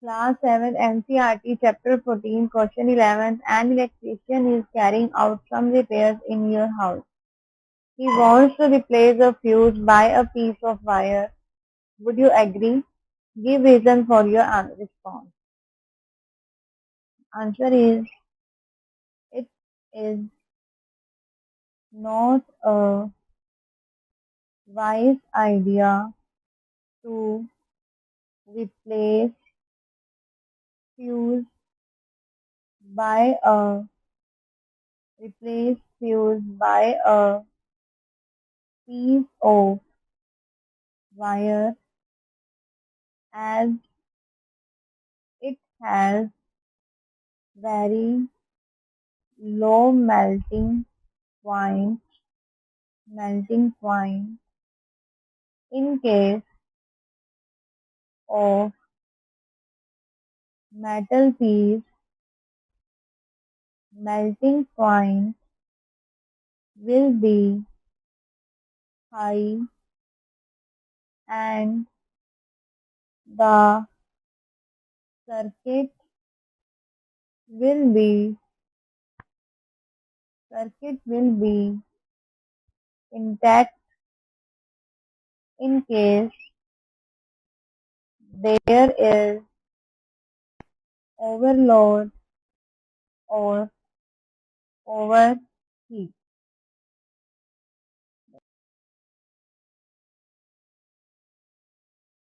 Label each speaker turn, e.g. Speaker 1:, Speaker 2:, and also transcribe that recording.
Speaker 1: Class 7 NCERT Chapter 14 Question 11. An electrician is carrying out some repairs in your house. He wants to replace a fuse by a piece of wire. Would you agree? Give reason for your response. Answer is, it is not a wise idea to replace fuse by a piece of wire, as it has very low point melting point. In case of metal piece, melting point will be high and the circuit will be intact. In case there is overload or overheat.